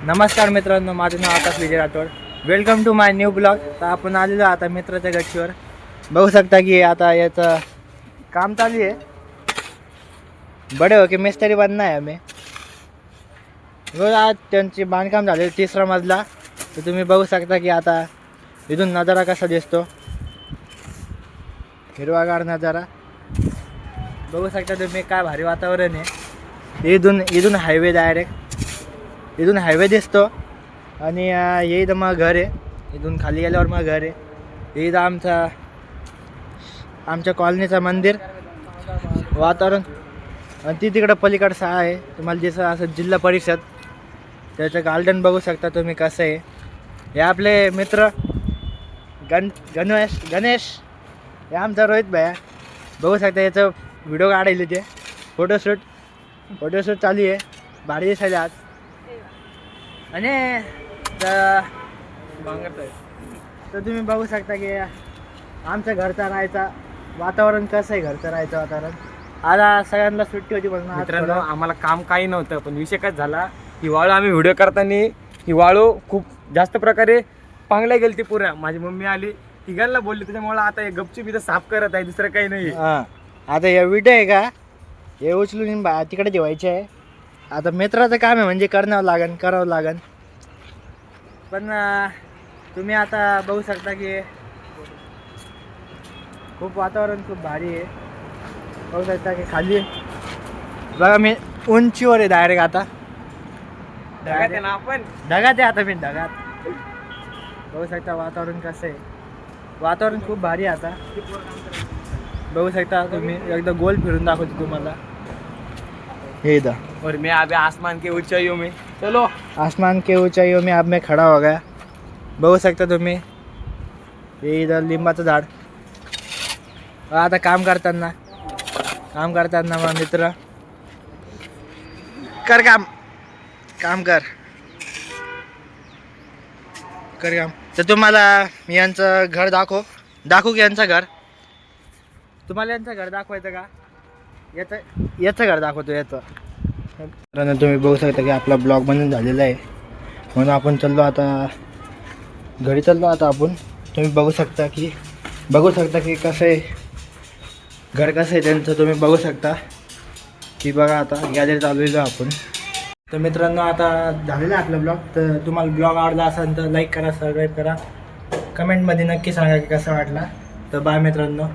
नमस्कार मित्रांनो, माझं नाव Akash Vijay Rathod. Welcome to my new blog. तर आपण आलेलो आता मित्राच्या गच्चीवर. बघू शकता की आता याचं काम चालू आहे. बडे हो की मिस्त्री बनना आहे आम्ही. रोज आज त्यांची बांधकाम झाले 3रा मजला. तर तुम्ही बघू शकता की आता इथून नजारा कसा दिसतो, हिरवागार नजारा बघू शकता तुम्ही. काय भारी वातावरण आहे. इथून हायवे डायरेक्ट इथून हायवे दिसतो. आणि हे इथं मग घर आहे. इथून खाली गेल्यावर मग घर आहे. हे इथं आमच्या कॉलनीचं मंदिर, वातावरण. आणि ती तिकडं पलीकडं शाळा आहे. तुम्हाला जसं असं जिल्हा परिषद, त्याचं गार्डन बघू शकता तुम्ही कसं आहे. हे आपले मित्र गणेश हे आमचा रोहित भैया. बघू शकता याचं व्हिडिओ काढायला ते फोटोशूट चालू आहे. भारी दिसायला आज. आणि तर तुम्ही बघू शकता की आमचं घरचं राहायचं वातावरण कसं आहे. घरचं राहायचं वातावरण आज सगळ्यांना सुट्टी होती म्हणून मित्रांनो आम्हाला काम काही नव्हतं, पण विषय काय झाला, ही वाळू आम्ही व्हिडिओ करताना ही वाळू खूप जास्त प्रकारे पांगल्या गेली. ती पुऱ्या माझी मम्मी आली, तिघांना बोलली, त्याच्यामुळे आता हे गपचूप इथं साफ करत आहे, दुसरं काही नाही. आता हे विडिओ आहे का, हे उचलून तिकडे ठेवायचे आहे. आता मित्राचं काम आहे म्हणजे करावं लागन. पण तुम्ही आता बघू शकता की खूप वातावरण खूप भारी आहे. बघू शकता की खाली बघा मी उंचीवर आहे डायरेक्ट. आता ढगात आहे ना आपण, ढगात आहे आता मी ढगात. बघू शकता वातावरण कसं आहे. वातावरण खूप भारी आहे. आता बघू शकता तुम्ही. एकदा गोल फिरून दाखवतो तुम्हाला. हे इधर और मैं अभी आसमान के ऊंचाइयों में, चलो आसमान के ऊंचाइयों में अब मैं खड़ा हो गया. बघू शकता तुम्ही. हे इथं लिंबाचं झाड. आता काम करताना मग मित्र कर काम कर काम. तर तुम्हाला मी यांचं घर दाखवू की यांचं घर. तुम्हाला यांचं घर दाखवायचं का? याचं घर दाखवतो याचं. तर तुम्ही बघू शकता की आपला ब्लॉग बनून झालेला आहे, म्हणून आपण घरी चाललो आता आपण. तुम्ही बघू शकता की कसं आहे घर, कसं आहे त्यांचं. तुम्ही बघू शकता की बघा आता गॅलरी चालवलेलो आपण. तर मित्रांनो आता झालेला आहे आपला ब्लॉग. तर तुम्हाला ब्लॉग आवडला असेल तर लाईक करा, सबस्क्राईब करा, कमेंटमध्ये नक्की सांगा की कसा वाटला. तर बाय मित्रांनो.